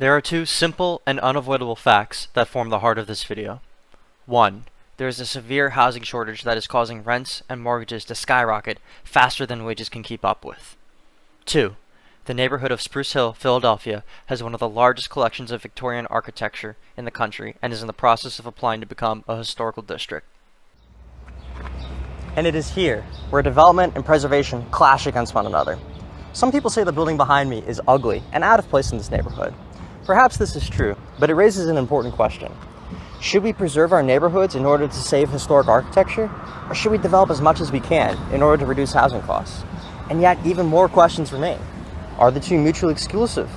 There are two simple and unavoidable facts that form the heart of this video. 1. There is a severe housing shortage that is causing rents and mortgages to skyrocket faster than wages can keep up with. 2. The neighborhood of Spruce Hill, Philadelphia, has one of the largest collections of Victorian architecture in the country and is in the process of applying to become a historical district. And it is here where development and preservation clash against one another. Some people say the building behind me is ugly and out of place in this neighborhood. Perhaps this is true, but it raises an important question. Should we preserve our neighborhoods in order to save historic architecture? Or should we develop as much as we can in order to reduce housing costs? And yet, even more questions remain. Are the two mutually exclusive?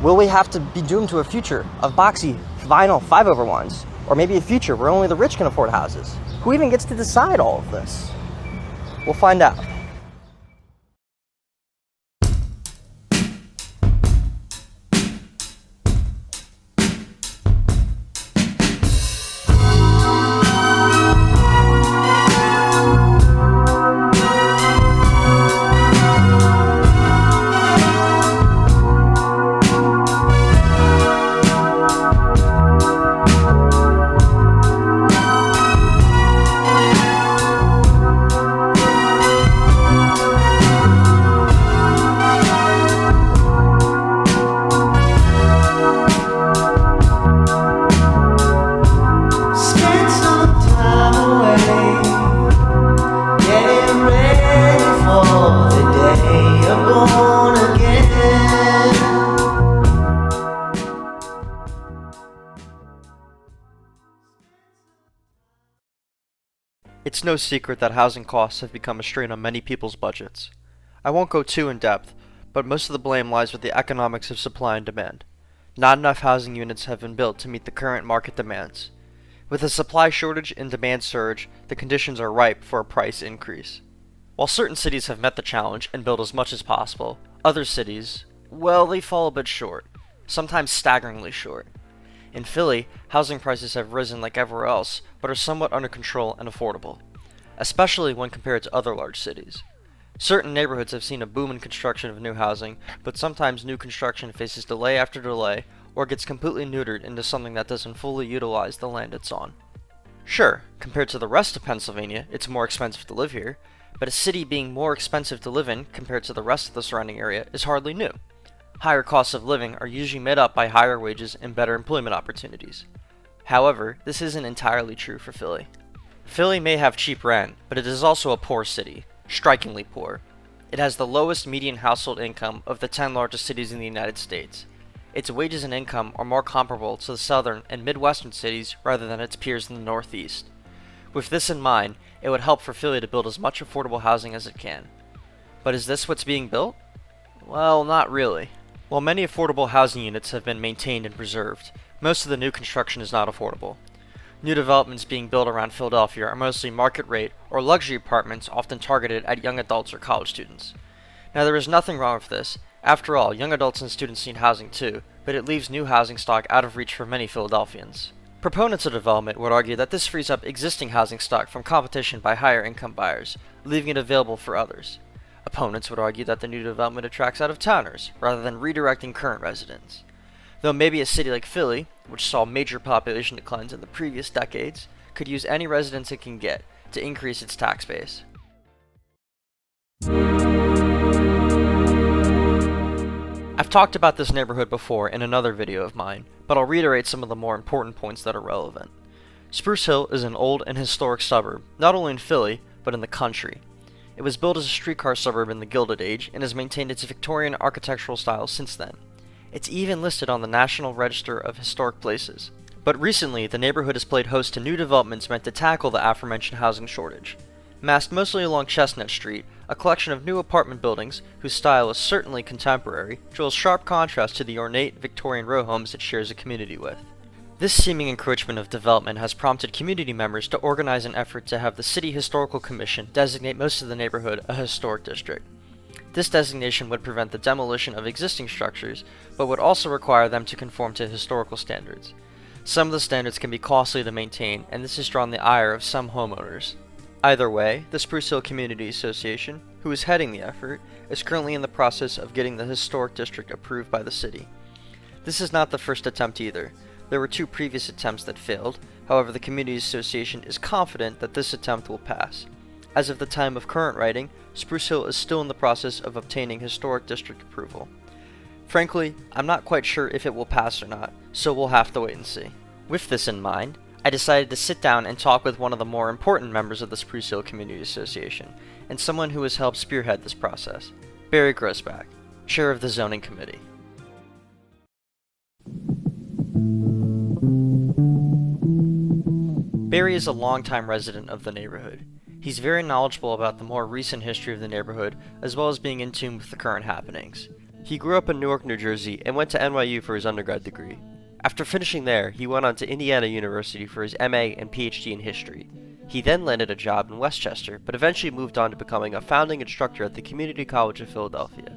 Will we have to be doomed to a future of boxy, vinyl 5/1s? Or maybe a future where only the rich can afford houses? Who even gets to decide all of this? We'll find out. It's no secret that housing costs have become a strain on many people's budgets. I won't go too in depth, but most of the blame lies with the economics of supply and demand. Not enough housing units have been built to meet the current market demands. With a supply shortage and demand surge, the conditions are ripe for a price increase. While certain cities have met the challenge and built as much as possible, other cities, well, they fall a bit short, sometimes staggeringly short. In Philly, housing prices have risen like everywhere else, but are somewhat under control and affordable, especially when compared to other large cities. Certain neighborhoods have seen a boom in construction of new housing, but sometimes new construction faces delay after delay, or gets completely neutered into something that doesn't fully utilize the land it's on. Sure, compared to the rest of Pennsylvania, it's more expensive to live here, but a city being more expensive to live in compared to the rest of the surrounding area is hardly new. Higher costs of living are usually made up by higher wages and better employment opportunities. However, this isn't entirely true for Philly. Philly may have cheap rent, but it is also a poor city, strikingly poor. It has the lowest median household income of the 10 largest cities in the United States. Its wages and income are more comparable to the southern and midwestern cities rather than its peers in the northeast. With this in mind, it would help for Philly to build as much affordable housing as it can. But is this what's being built? Well, not really. While many affordable housing units have been maintained and preserved, most of the new construction is not affordable. New developments being built around Philadelphia are mostly market rate or luxury apartments often targeted at young adults or college students. Now there is nothing wrong with this. After all, young adults and students need housing too, but it leaves new housing stock out of reach for many Philadelphians. Proponents of development would argue that this frees up existing housing stock from competition by higher income buyers, leaving it available for others. Opponents would argue that the new development attracts out-of-towners, rather than redirecting current residents. Though maybe a city like Philly, which saw major population declines in the previous decades, could use any residents it can get to increase its tax base. I've talked about this neighborhood before in another video of mine, but I'll reiterate some of the more important points that are relevant. Spruce Hill is an old and historic suburb, not only in Philly, but in the country. It was built as a streetcar suburb in the Gilded Age and has maintained its Victorian architectural style since then. It's even listed on the National Register of Historic Places. But recently, the neighborhood has played host to new developments meant to tackle the aforementioned housing shortage. Massed mostly along Chestnut Street, a collection of new apartment buildings, whose style is certainly contemporary, draws sharp contrast to the ornate Victorian row homes it shares a community with. This seeming encroachment of development has prompted community members to organize an effort to have the City Historical Commission designate most of the neighborhood a historic district. This designation would prevent the demolition of existing structures, but would also require them to conform to historical standards. Some of the standards can be costly to maintain, and this has drawn the ire of some homeowners. Either way, the Spruce Hill Community Association, who is heading the effort, is currently in the process of getting the historic district approved by the city. This is not the first attempt either. There were 2 previous attempts that failed. However, the Community Association is confident that this attempt will pass. As of the time of current writing, Spruce Hill is still in the process of obtaining historic district approval. Frankly, I'm not quite sure if it will pass or not, so we'll have to wait and see. With this in mind, I decided to sit down and talk with one of the more important members of the Spruce Hill Community Association, and someone who has helped spearhead this process, Barry Grosbach, Chair of the Zoning Committee. Barry is a longtime resident of the neighborhood. He's very knowledgeable about the more recent history of the neighborhood, as well as being in tune with the current happenings. He grew up in Newark, New Jersey, and went to NYU for his undergrad degree. After finishing there, he went on to Indiana University for his MA and PhD in history. He then landed a job in Westchester, but eventually moved on to becoming a founding instructor at the Community College of Philadelphia.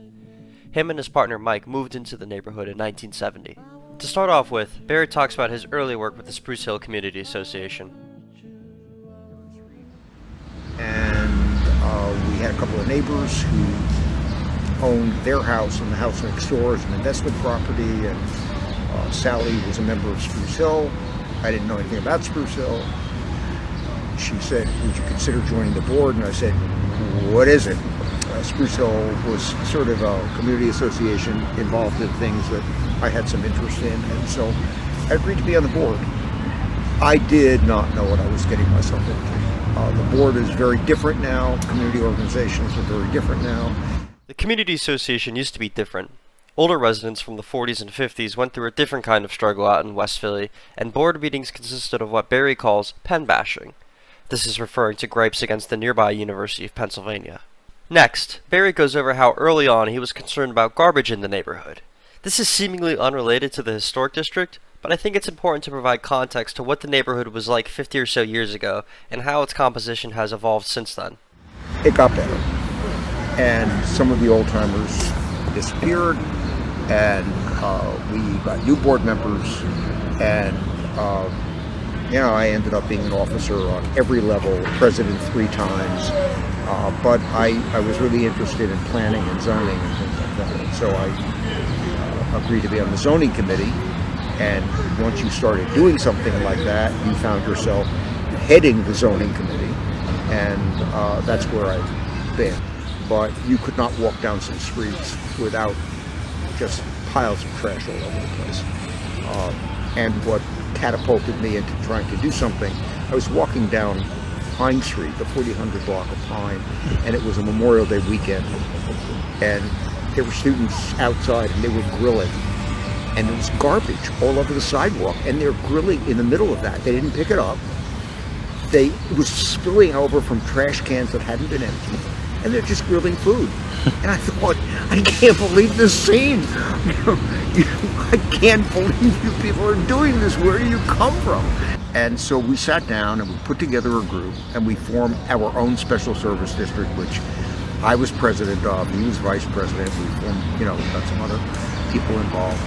Him and his partner Mike moved into the neighborhood in 1970. To start off with, Barry talks about his early work with the Spruce Hill Community Association. And we had a couple of neighbors who owned their house and the house next door as an investment property, and Sally was a member of Spruce Hill. I didn't know anything about Spruce Hill. She said, would you consider joining the board? And I said, what is it? Spruce Hill was sort of a community association involved in things that I had some interest in, and so I agreed to be on the board. I did not know what I was getting myself into. The board is very different now. Community organizations are very different now. The Community Association used to be different. Older residents from the 40s and 50s went through a different kind of struggle out in West Philly, and board meetings consisted of what Barry calls pen bashing. This is referring to gripes against the nearby University of Pennsylvania. Next, Barry goes over how early on he was concerned about garbage in the neighborhood. This is seemingly unrelated to the historic district, but I think it's important to provide context to what the neighborhood was like 50 or so years ago and how its composition has evolved since then. It got better, and some of the old timers disappeared, and we got new board members, and I ended up being an officer on every level, president 3 times, but I was really interested in planning and zoning and things like that, and so I agreed to be on the zoning committee. And once you started doing something like that, you found yourself heading the zoning committee, and that's where I've been. But you could not walk down some streets without just piles of trash all over the place. And what catapulted me into trying to do something, I was walking down Pine Street, the 4000 block of Pine, and it was a Memorial Day weekend, and there were students outside and they were grilling. And there was garbage all over the sidewalk, and they're grilling in the middle of that. They didn't pick it up. It was spilling over from trash cans that hadn't been emptied, and they're just grilling food. And I thought, I can't believe this scene. I can't believe you people are doing this. Where do you come from? And so we sat down and we put together a group, and we formed our own special service district, which I was president of. He was vice president. We formed, we got some other people involved.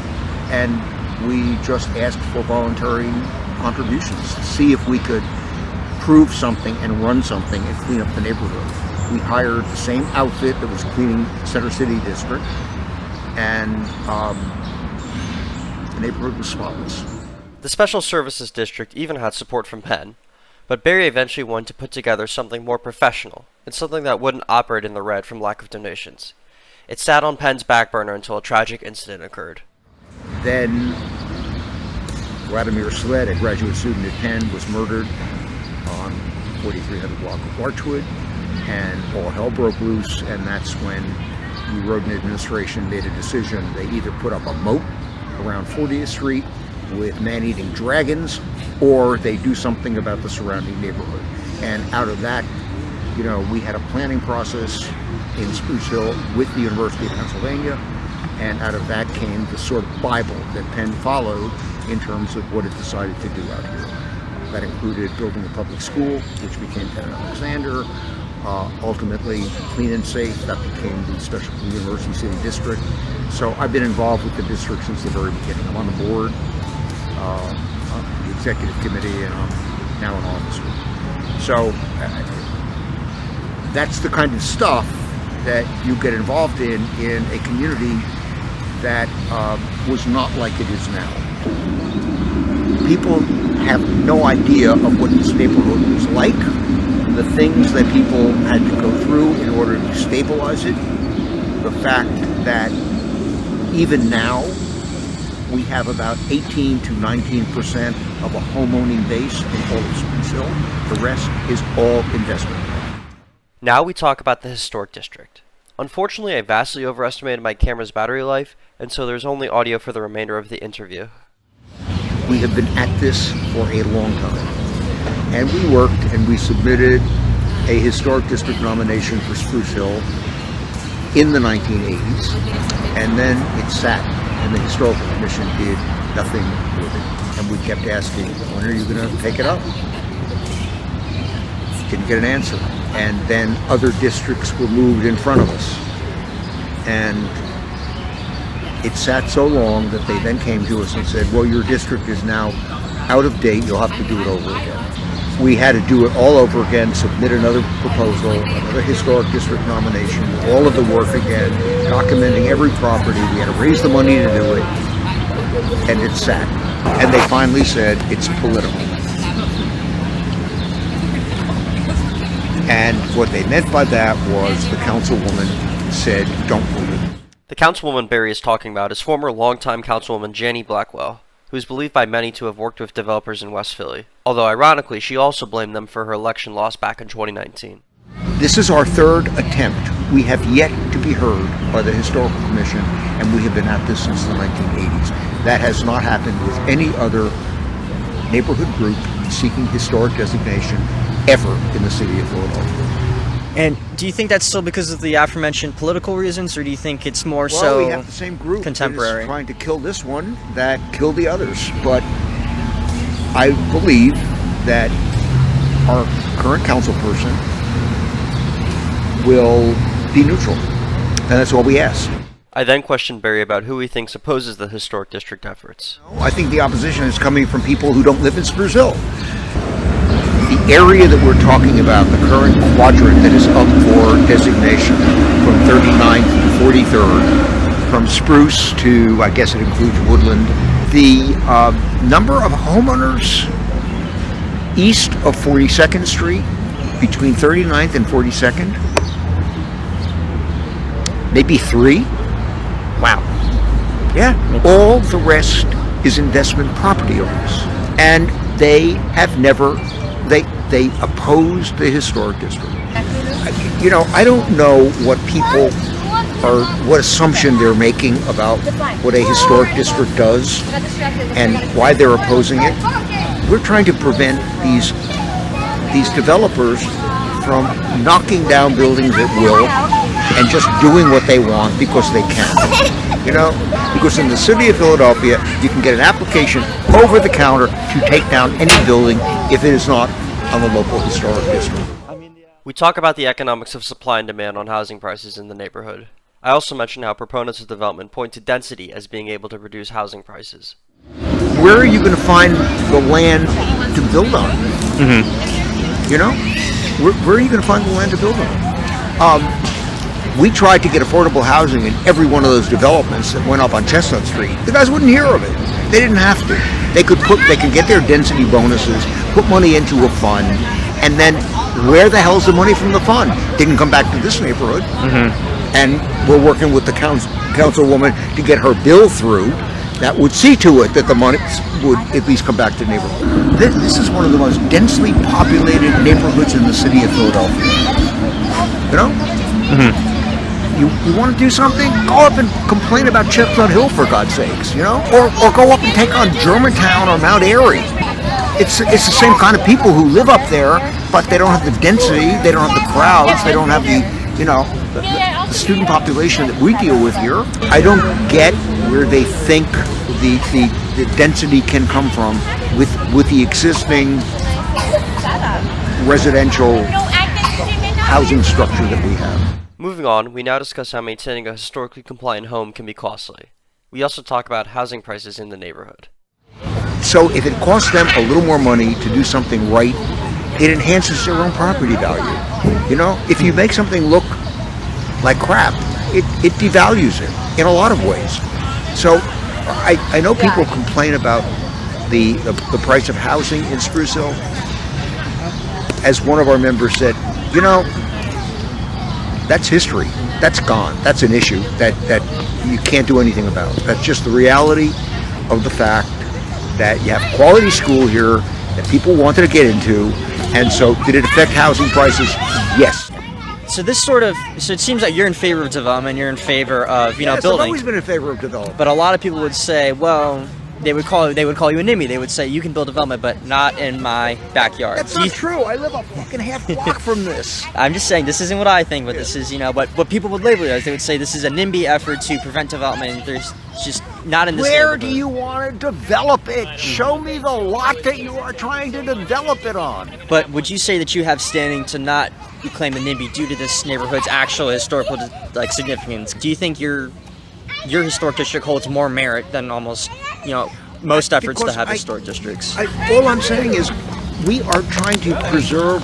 And we just asked for voluntary contributions to see if we could prove something and run something and clean up the neighborhood. We hired the same outfit that was cleaning Center City District, and the neighborhood was spotless. The Special Services District even had support from Penn, but Barry eventually wanted to put together something more professional and something that wouldn't operate in the red from lack of donations. It sat on Penn's back burner until a tragic incident occurred. Then Vladimir Sled, a graduate student at Penn, was murdered on 4300 block of Larchwood, and all hell broke loose, and that's when the road administration made a decision. They either put up a moat around 40th Street with man-eating dragons, or they do something about the surrounding neighborhood. And out of that, we had a planning process in Spruce Hill with the University of Pennsylvania, and out of that came the sort of Bible that Penn followed in terms of what it decided to do out here. That included building a public school, which became Penn and Alexander, ultimately Clean and Safe, that became the Special University City District. So I've been involved with the district since the very beginning. I'm on the board, the executive committee, and I'm now an officer. So that's the kind of stuff that you get involved in a community that was not like it is now. People have no idea of what this neighborhood was like, the things that people had to go through in order to stabilize it, the fact that even now we have about 18 to 19% of a homeowning base in all of Spruce Hill. The rest is all investment. Now we talk about the historic district. Unfortunately, I vastly overestimated my camera's battery life, and so there's only audio for the remainder of the interview. We have been at this for a long time, and we worked and we submitted a historic district nomination for Spruce Hill in the 1980s, and then it sat, and the Historical Commission did nothing with it. And we kept asking, when are you going to take it up? Didn't get an answer. And then other districts were moved in front of us. And it sat so long that they then came to us and said, well, your district is now out of date, you'll have to do it over again. We had to do it all over again, submit another proposal, another historic district nomination, all of the work again, documenting every property. We had to raise the money to do it, and it sat. And they finally said, it's political. And what they meant by that was the councilwoman said, don't move it. The councilwoman Barry is talking about is former longtime councilwoman Janie Blackwell, who is believed by many to have worked with developers in West Philly, although ironically she also blamed them for her election loss back in 2019. This is our third attempt. We have yet to be heard by the Historical Commission, and we have been at this since the 1980s. That has not happened with any other neighborhood group seeking historic designation ever in the city of Philadelphia. And do you think that's still because of the aforementioned political reasons, or do you think it's more well, we have the same group contemporary? That is trying to kill this one that killed the others. But I believe that our current council person will be neutral, and that's all we ask. I then questioned Barry about who he thinks opposes the historic district efforts. I think the opposition is coming from people who don't live in Spruce Hill. The area that we're talking about, the current quadrant that is up for designation from 39th to 43rd, from Spruce to, I guess it includes Woodland, the number of homeowners east of 42nd Street, between 39th and 42nd, maybe 3. Wow. Yeah. All the rest is investment property owners. And they have never, they opposed the historic district. You know, I don't know what people are, what assumption they're making about what a historic district does and why they're opposing it. We're trying to prevent these developers from knocking down buildings at will and just doing what they want because they can. You know, because in the city of Philadelphia, you can get an application over the counter to take down any building if it is not on the local historic district. We talk about the economics of supply and demand on housing prices in the neighborhood. I also mention how proponents of development point to density as being able to reduce housing prices. Where are you going to find the land to build on? Mm-hmm. You know, where are you going to find the land to build on? We tried to get affordable housing in every one of those developments that went up on Chestnut Street. The guys wouldn't hear of it. They didn't have to. They could get their density bonuses, put money into a fund, and then where the hell's the money from the fund? Didn't come back to this neighborhood. Mm-hmm. And we're working with the councilwoman to get her bill through that would see to it that the money would at least come back to the neighborhood. This is one of the most densely populated neighborhoods in the city of Philadelphia. You know? Mm-hmm. You want to do something? Go up and complain about Chestnut Hill, for God's sakes, you know? Or go up and take on Germantown or Mount Airy. It's the same kind of people who live up there, but they don't have the density, they don't have the crowds, they don't have the, you know, the student population that we deal with here. I don't get where they think the density can come from with the existing residential housing structure that we have. Moving on, we now discuss how maintaining a historically compliant home can be costly. We also talk about housing prices in the neighborhood. So if it costs them a little more money to do something right, it enhances their own property value. You know, if you make something look like crap, it devalues it in a lot of ways. So I know people complain about the price of housing in Spruce Hill. As one of our members said, you know, that's history. That's gone. That's an issue that you can't do anything about. That's just the reality of the fact that you have quality school here that people wanted to get into. And so did it affect housing prices? Yes. So it seems like you're in favor of development, you're in favor of, Yes, building. I've always been in favor of development. But a lot of people would say, well, they would call you a NIMBY. They would say, you can build development, but not in my backyard. That's not true. I live a fucking half block from this. I'm just saying, this isn't what I think, but this is, but what people would label it as, they would say this is a NIMBY effort to prevent development. There's just not in this Where neighborhood. do you want to develop it? Show me the lot that you are trying to develop it on. But would you say that you have standing to not claim a NIMBY due to this neighborhood's actual historical significance? Do you think your historic district holds more merit than almost most efforts to have historic districts? All I'm saying is we are trying to preserve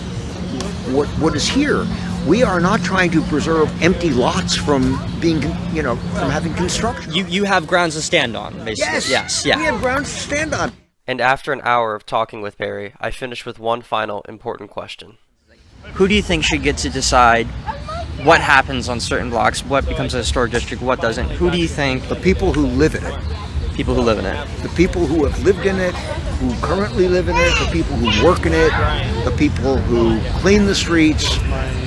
what is here. We are not trying to preserve empty lots from being, from having construction. You have grounds to stand on, basically. Yes. Yeah. We have grounds to stand on. And after an hour of talking with Barry, I finished with one final important question. Who do you think should get to decide what happens on certain blocks, what becomes a historic district, what doesn't? Who do you think? The people who live in it. People who live in it. The people who have lived in it, who currently live in it, the people who work in it, the people who clean the streets,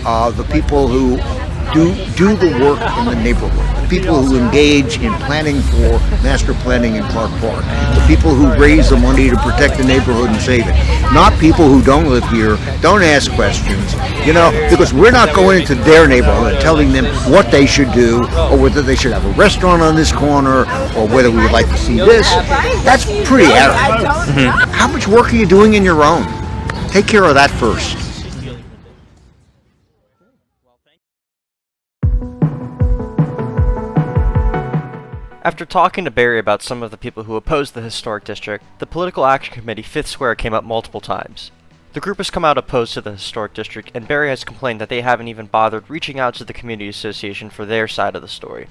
the people who do the work in the neighborhood, the people who engage in planning for master planning in Clark Park, the people who raise the money to protect the neighborhood and save it. Not people who don't live here, don't ask questions, because we're not going into their neighborhood telling them what they should do, or whether they should have a restaurant on this corner, or whether we would like to see this. That's pretty arrogant. Mm-hmm. How much work are you doing in your own? Take care of that first. After talking to Barry about some of the people who opposed the historic district, the Political Action Committee 5th Square came up multiple times. The group has come out opposed to the historic district, and Barry has complained that they haven't even bothered reaching out to the Community Association for their side of the story.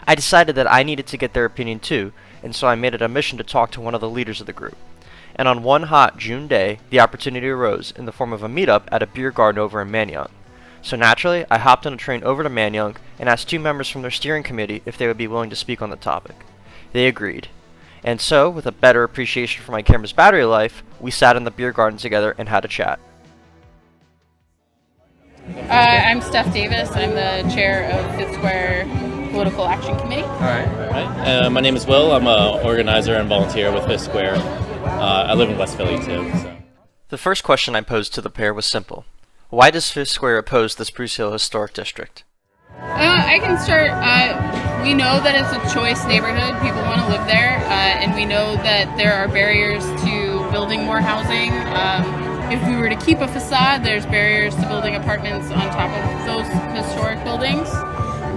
I decided that I needed to get their opinion too, and so I made it a mission to talk to one of the leaders of the group. And on one hot June day, the opportunity arose in the form of a meetup at a beer garden over in Manayunk. So naturally, I hopped on a train over to Manayunk and asked 2 members from their steering committee if they would be willing to speak on the topic. They agreed. And so, with a better appreciation for my camera's battery life, we sat in the beer garden together and had a chat. I'm Steph Davis. I'm the chair of 5th Square Political Action Committee. All right. My name is Will. I'm an organizer and volunteer with 5th Square. I live in West Philly too. So. The first question I posed to the pair was simple. Why does 5th Square oppose the Spruce Hill Historic District? I can start. We know that it's a choice neighborhood. People want to live there, and we know that there are barriers to building more housing. If we were to keep a facade, there's barriers to building apartments on top of those historic buildings.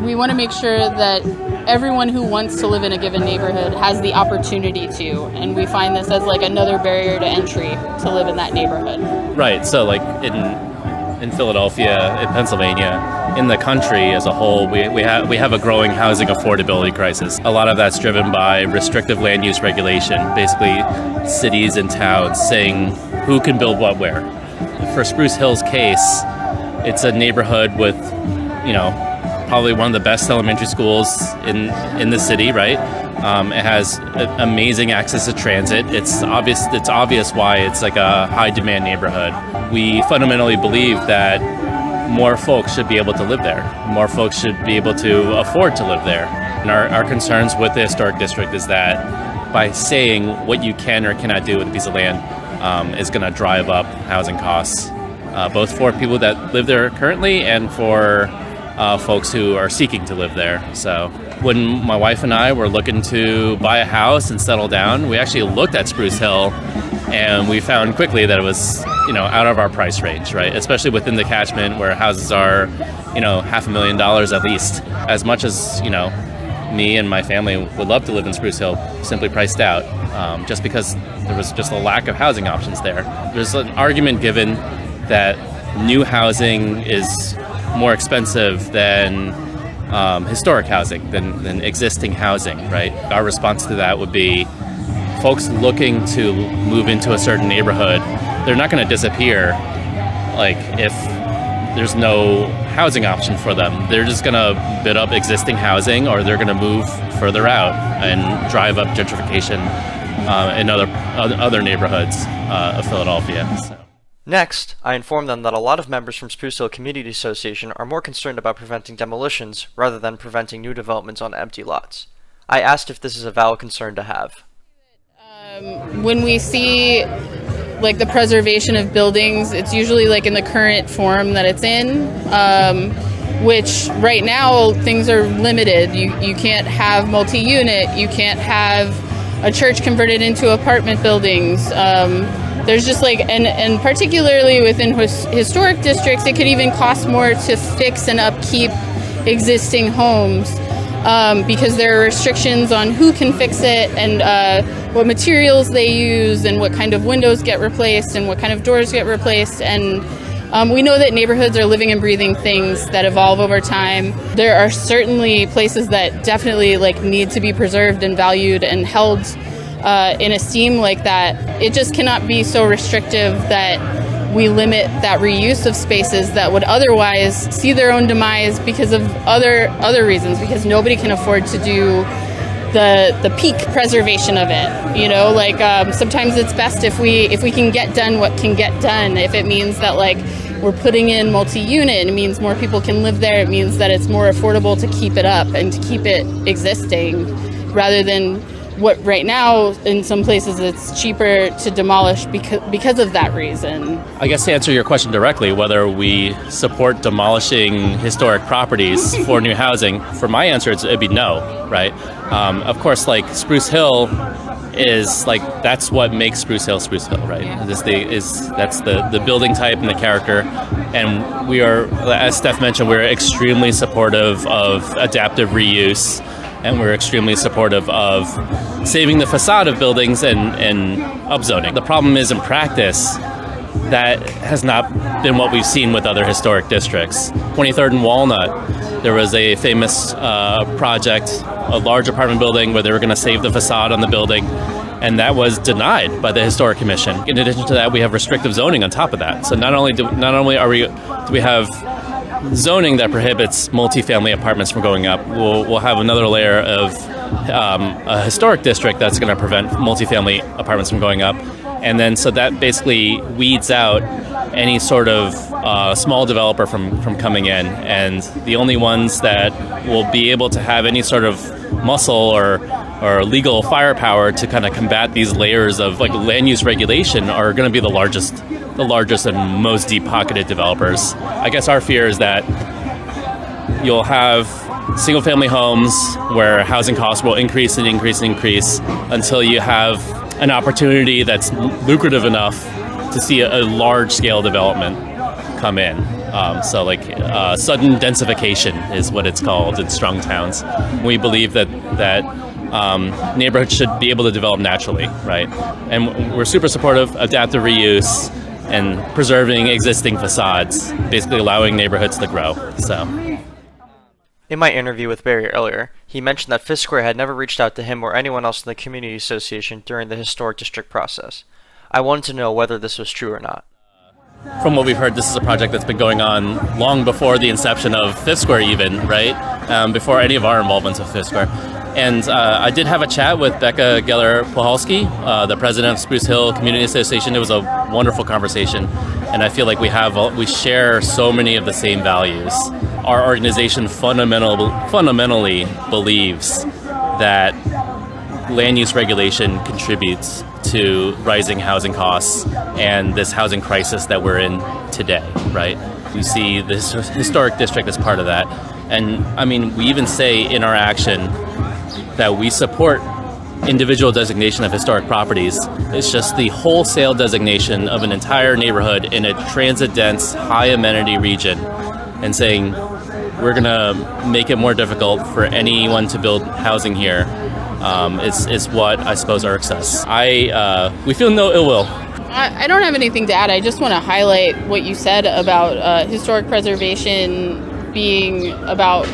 We want to make sure that everyone who wants to live in a given neighborhood has the opportunity to, and we find this as like another barrier to entry to live in that neighborhood. Right. So like in Philadelphia, in Pennsylvania, in the country as a whole, we have a growing housing affordability crisis. A lot of that's driven by restrictive land use regulation, basically cities and towns saying who can build what where. For Spruce Hill's case, it's a neighborhood with, probably one of the best elementary schools in the city, right? It has amazing access to transit. It's obvious why it's like a high demand neighborhood. We fundamentally believe that more folks should be able to live there. More folks should be able to afford to live there. And our concerns with the historic district is that by saying what you can or cannot do with a piece of land is going to drive up housing costs, both for people that live there currently and for folks who are seeking to live there. So when my wife and I were looking to buy a house and settle down, we actually looked at Spruce Hill and we found quickly that it was, out of our price range, right? Especially within the catchment where houses are, $500,000 at least. As much as, me and my family would love to live in Spruce Hill, simply priced out, just because there was just a lack of housing options there. There's an argument given that new housing is more expensive than historic housing than existing housing, right? Our response to that would be folks looking to move into a certain neighborhood, they're not going to disappear like if there's no housing option for them. They're just going to bid up existing housing, or they're going to move further out and drive up gentrification in other neighborhoods of Philadelphia. So. Next, I informed them that a lot of members from Spruce Hill Community Association are more concerned about preventing demolitions rather than preventing new developments on empty lots. I asked if this is a valid concern to have. When we see like the preservation of buildings, it's usually like in the current form that it's in, which right now things are limited. You can't have multi-unit, you can't have a church converted into apartment buildings. There's just like, and particularly within historic districts, it could even cost more to fix and upkeep existing homes because there are restrictions on who can fix it and what materials they use and what kind of windows get replaced and what kind of doors get replaced. And we know that neighborhoods are living and breathing things that evolve over time. There are certainly places that definitely like need to be preserved and valued and held in esteem like that. It just cannot be so restrictive that we limit that reuse of spaces that would otherwise see their own demise because of other reasons, because nobody can afford to do the peak preservation of it. You know, like sometimes it's best if we can get done what can get done. If it means that like we're putting in multi-unit, it means more people can live there, it means that it's more affordable to keep it up and to keep it existing, rather than what right now in some places it's cheaper to demolish because of that reason. I guess to answer your question directly, whether we support demolishing historic properties for new housing, for my answer it'd be no, right? Of course, like Spruce Hill is like, that's what makes Spruce Hill, right? Yeah. That's the building type and the character, and we are, as Steph mentioned, we're extremely supportive of adaptive reuse. And we're extremely supportive of saving the facade of buildings and upzoning. The problem is, in practice, that has not been what we've seen with other historic districts. 23rd and Walnut, there was a famous project, a large apartment building where they were going to save the facade on the building, and that was denied by the Historic Commission. In addition to that, we have restrictive zoning on top of that. So not only do we have zoning that prohibits multifamily apartments from going up, we'll have another layer of a historic district that's going to prevent multifamily apartments from going up. And then so that basically weeds out any sort of small developer from coming in. And the only ones that will be able to have any sort of muscle or legal firepower to kind of combat these layers of like land use regulation are going to be the largest and most deep-pocketed developers. I guess our fear is that you'll have single-family homes where housing costs will increase and increase and increase until you have an opportunity that's lucrative enough to see a large-scale development come in. So sudden densification is what it's called in strong towns. We believe that neighborhoods should be able to develop naturally, right? And we're super supportive of adaptive reuse and preserving existing facades, basically allowing neighborhoods to grow. So, in my interview with Barry earlier, he mentioned that Fifth Square had never reached out to him or anyone else in the community association during the historic district process. I wanted to know whether this was true or not. From what we've heard, this is a project that's been going on long before the inception of Fifth Square even, right? Before any of our involvements with Fifth Square. And I did have a chat with Becca Geller-Puhalski, the president of Spruce Hill Community Association. It was a wonderful conversation, and I feel like we share so many of the same values. Our organization fundamentally believes that land use regulation contributes to rising housing costs and this housing crisis that we're in today, right? We see this historic district as part of that. And I mean, we even say in our action that we support individual designation of historic properties. It's just the wholesale designation of an entire neighborhood in a transit-dense, high-amenity region, and saying we're going to make it more difficult for anyone to build housing here is what I suppose irks us. We feel no ill will. I don't have anything to add. I just want to highlight what you said about historic preservation being about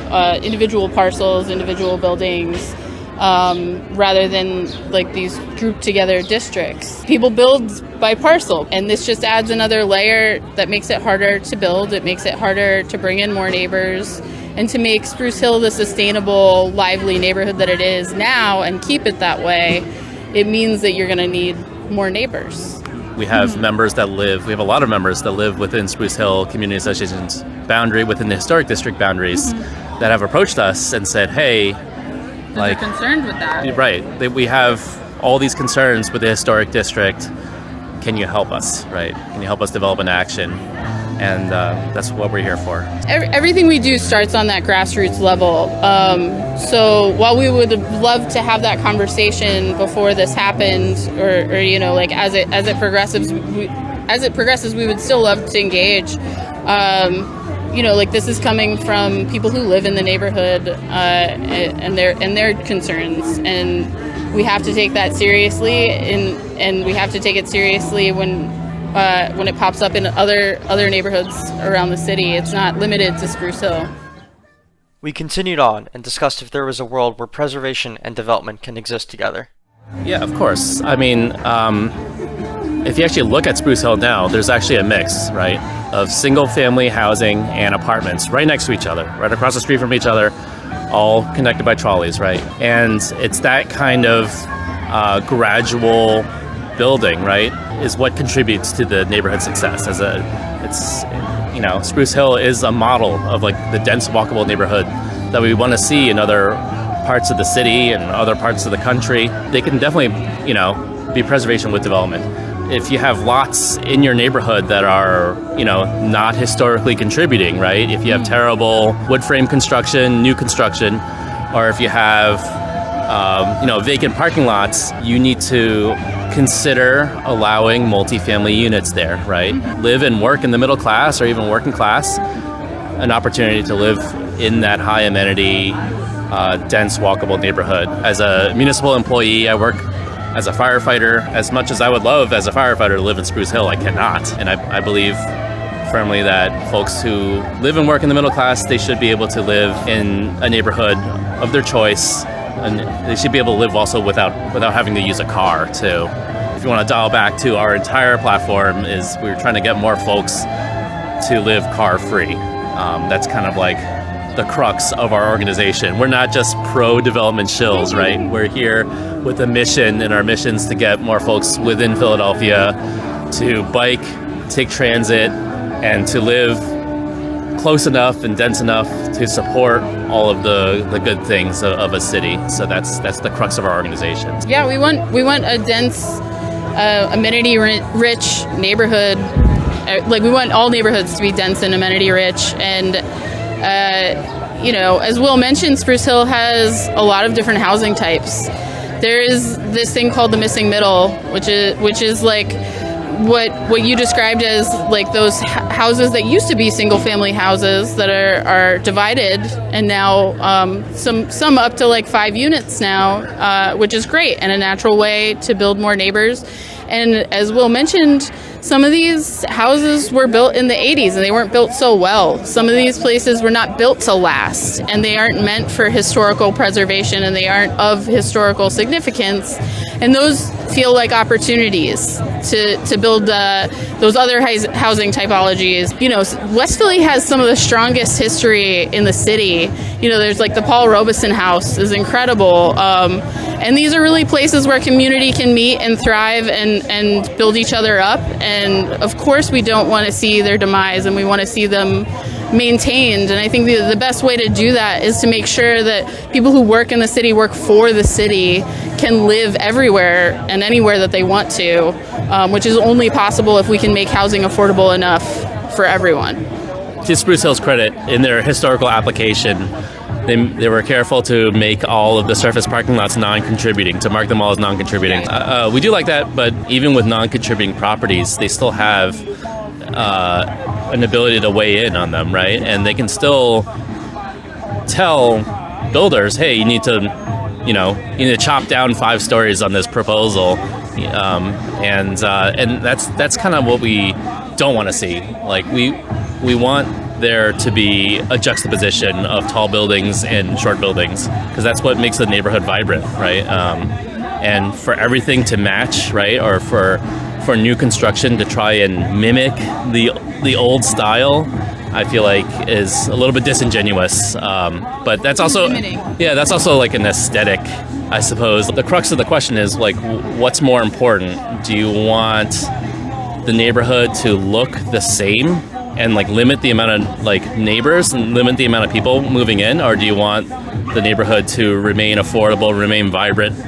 individual parcels, individual buildings, rather than like these grouped together districts. People build by parcel, and this just adds another layer that makes it harder to build. It makes it harder to bring in more neighbors and to make Spruce Hill the sustainable, lively neighborhood that it is now and keep it that way. It means that you're going to need more neighbors. We have members that live, we have a lot of members that live within Spruce Hill Community Association's boundary, within the historic district boundaries, that have approached us and said, hey, They're concerned with that. right, we have all these concerns with the historic district. Can you help us, right? Can you help us develop an action? And that's what we're here for. Everything we do starts on that grassroots level. So while we would love to have that conversation before this happened, or you know, like as it progresses, we would still love to engage. You know, like this is coming from people who live in the neighborhood and their concerns, and we have to take that seriously, and we have to take it seriously when it pops up in other neighborhoods around the city. It's not limited to Spruce Hill. We continued on and discussed if there was a world where preservation and development can exist together. Yeah, of course. I mean, if you actually look at Spruce Hill now, there's actually a mix, right, of single-family housing and apartments right next to each other, right across the street from each other, all connected by trolleys, right? And it's that kind of gradual building, right, is what contributes to the neighborhood success. Spruce Hill is a model of like the dense walkable neighborhood that we want to see in other parts of the city and other parts of the country. They can definitely, be preservation with development. If you have lots in your neighborhood that are, not historically contributing, right? If you have terrible wood frame construction, new construction, or if you have, vacant parking lots, you need to consider allowing multifamily units there, right? Live and work in the middle class or even working class, an opportunity to live in that high amenity, dense walkable neighborhood. As a municipal employee, I work as a firefighter. As much as I would love as a firefighter to live in Spruce Hill, I cannot. And I believe firmly that folks who live and work in the middle class, they should be able to live in a neighborhood of their choice, and they should be able to live also without having to use a car too. If you want to dial back to our entire platform, is we're trying to get more folks to live car free. That's kind of like the crux of our organization. We're not just pro-development shills, right? We're here with a mission, and our mission's to get more folks within Philadelphia to bike, take transit, and to live close enough and dense enough to support all of the good things of a city. So that's the crux of our organization. Yeah, we want a dense, amenity-rich neighborhood. Like we want all neighborhoods to be dense and amenity-rich. And as Will mentioned, Spruce Hill has a lot of different housing types. There is this thing called the missing middle, which is like what you described as like those houses that used to be single family houses that are divided, and now some up to like 5 units now, which is great and a natural way to build more neighbors. And as Will mentioned, some of these houses were built in the 80s and they weren't built so well. Some of these places were not built to last, and they aren't meant for historical preservation, and they aren't of historical significance. And those feel like opportunities to build those other housing typologies. West Philly has some of the strongest history in the city. There's like the Paul Robeson House is incredible. And these are really places where community can meet and thrive and build each other up. And of course, we don't want to see their demise, and we want to see them maintained. And I think the best way to do that is to make sure that people who work in the city, work for the city, can live everywhere and anywhere that they want to, which is only possible if we can make housing affordable enough for everyone. To Spruce Hill's credit, in their historical application, they were careful to make all of the surface parking lots non-contributing, to mark them all as non-contributing. We do like that, but even with non-contributing properties, they still have an ability to weigh in on them, right? And they can still tell builders, hey, you need to chop down 5 stories on this proposal, and that's kind of what we don't want to see. Like we want there to be a juxtaposition of tall buildings and short buildings, because that's what makes the neighborhood vibrant, right? And for everything to match, right, or for new construction to try and mimic the old style, I feel like is a little bit disingenuous. But that's also, that's also like an aesthetic, I suppose. The crux of the question is like, what's more important? Do you want the neighborhood to look the same and like limit the amount of like neighbors and limit the amount of people moving in, or do you want the neighborhood to remain affordable, remain vibrant?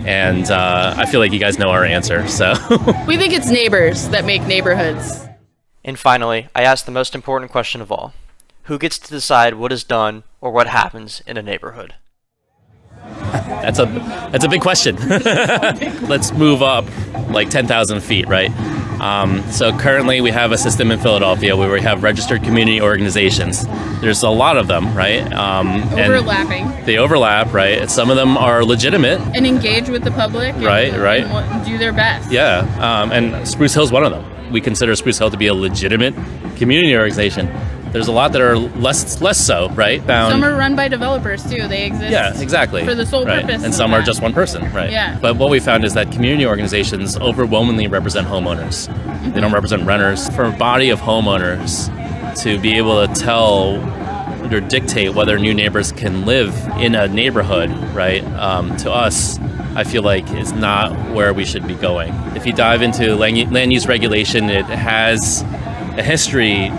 And I feel like you guys know our answer, so. We think it's neighbors that make neighborhoods. And finally, I ask the most important question of all. Who gets to decide what is done or what happens in a neighborhood? That's a big question. Let's move up like 10,000 feet, right? So currently we have a system in Philadelphia where we have registered community organizations. There's a lot of them, right? Overlapping. And they overlap, right? Some of them are legitimate. And engage with the public. Right. And do their best. Yeah, and Spruce Hill is one of them. We consider Spruce Hill to be a legitimate community organization. There's a lot that are less so, right? Some are run by developers too. They exist. Yeah, exactly. For the sole purpose. And some are just one person, right? Yeah. But what we found is that community organizations overwhelmingly represent homeowners. Mm-hmm. They don't represent renters. For a body of homeowners to be able to tell or dictate whether new neighbors can live in a neighborhood, right? To us, I feel like is not where we should be going. If you dive into land use regulation, it has a history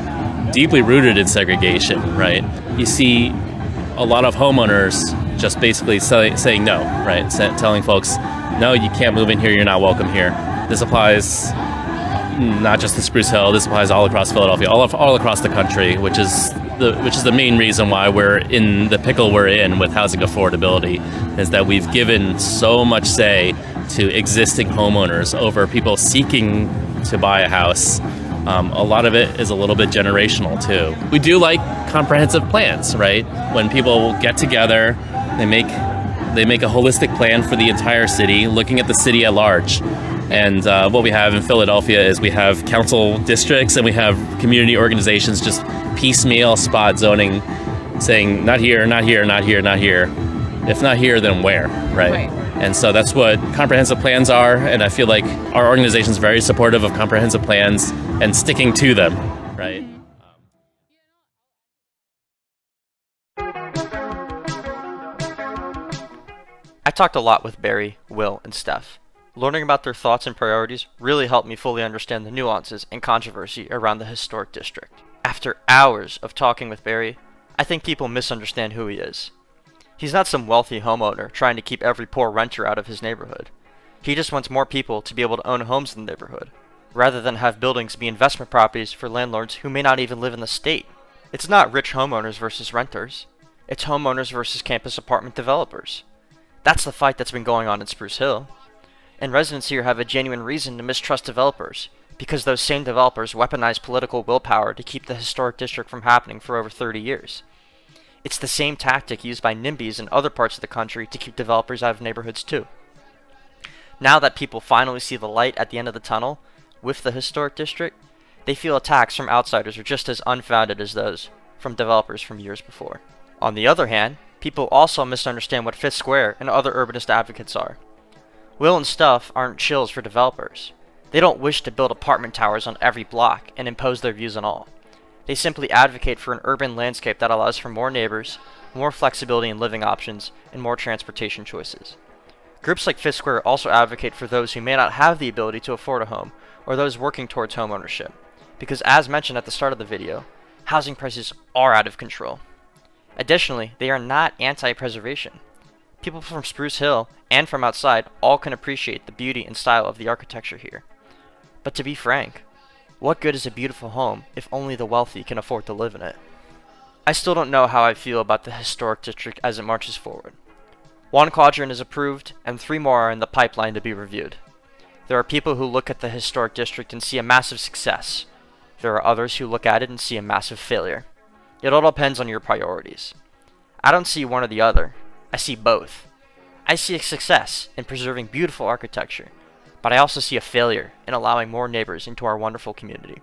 deeply rooted in segregation, right? You see a lot of homeowners just basically saying no, right? Telling folks, no, you can't move in here, you're not welcome here. This applies not just to Spruce Hill, this applies all across Philadelphia, all across the country, which is the main reason why we're in the pickle we're in with housing affordability, is that we've given so much say to existing homeowners over people seeking to buy a house. A lot of it is a little bit generational too. We do like comprehensive plans, right? When people get together, they make a holistic plan for the entire city, looking at the city at large. And what we have in Philadelphia is we have council districts and we have community organizations just piecemeal spot zoning, saying not here, not here, not here, not here. If not here, then where, right? And so that's what comprehensive plans are, and I feel like our organization is very supportive of comprehensive plans and sticking to them, right? I talked a lot with Barry, Will, and Steph. Learning about their thoughts and priorities really helped me fully understand the nuances and controversy around the historic district. After hours of talking with Barry, I think people misunderstand who he is. He's not some wealthy homeowner trying to keep every poor renter out of his neighborhood. He just wants more people to be able to own homes in the neighborhood, rather than have buildings be investment properties for landlords who may not even live in the state. It's not rich homeowners versus renters. It's homeowners versus campus apartment developers. That's the fight that's been going on in Spruce Hill. And residents here have a genuine reason to mistrust developers, because those same developers weaponize political willpower to keep the historic district from happening for over 30 years. It's the same tactic used by NIMBYs in other parts of the country to keep developers out of neighborhoods too. Now that people finally see the light at the end of the tunnel with the historic district, they feel attacks from outsiders are just as unfounded as those from developers from years before. On the other hand, people also misunderstand what Fifth Square and other urbanist advocates are. Will and Steph aren't chills for developers. They don't wish to build apartment towers on every block and impose their views on all. They simply advocate for an urban landscape that allows for more neighbors, more flexibility in living options, and more transportation choices. Groups like Fifth Square also advocate for those who may not have the ability to afford a home, or those working towards home ownership, because as mentioned at the start of the video, housing prices are out of control. Additionally, they are not anti-preservation. People from Spruce Hill and from outside all can appreciate the beauty and style of the architecture here. But to be frank, what good is a beautiful home if only the wealthy can afford to live in it? I still don't know how I feel about the historic district as it marches forward. One quadrant is approved, and 3 more are in the pipeline to be reviewed. There are people who look at the historic district and see a massive success. There are others who look at it and see a massive failure. It all depends on your priorities. I don't see one or the other. I see both. I see a success in preserving beautiful architecture, but I also see a failure in allowing more neighbors into our wonderful community.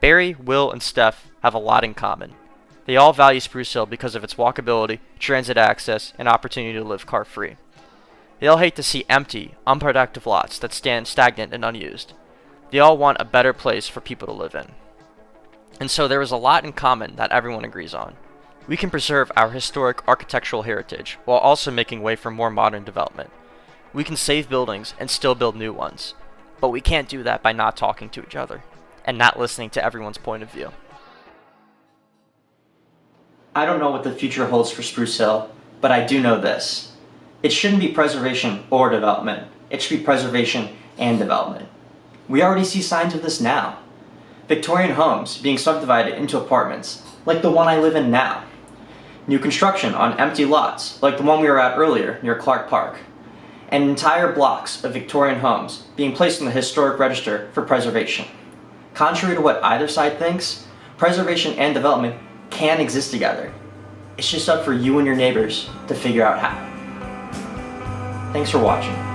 Barry, Will, and Steph have a lot in common. They all value Spruce Hill because of its walkability, transit access, and opportunity to live car-free. They all hate to see empty, unproductive lots that stand stagnant and unused. They all want a better place for people to live in. And so there is a lot in common that everyone agrees on. We can preserve our historic architectural heritage while also making way for more modern development. We can save buildings and still build new ones, but we can't do that by not talking to each other and not listening to everyone's point of view. I don't know what the future holds for Spruce Hill, but I do know this. It shouldn't be preservation or development. It should be preservation and development. We already see signs of this now. Victorian homes being subdivided into apartments, like the one I live in now. New construction on empty lots, like the one we were at earlier near Clark Park. And entire blocks of Victorian homes being placed on the historic register for preservation. Contrary to what either side thinks, preservation and development can exist together. It's just up for you and your neighbors to figure out how. Thanks for watching.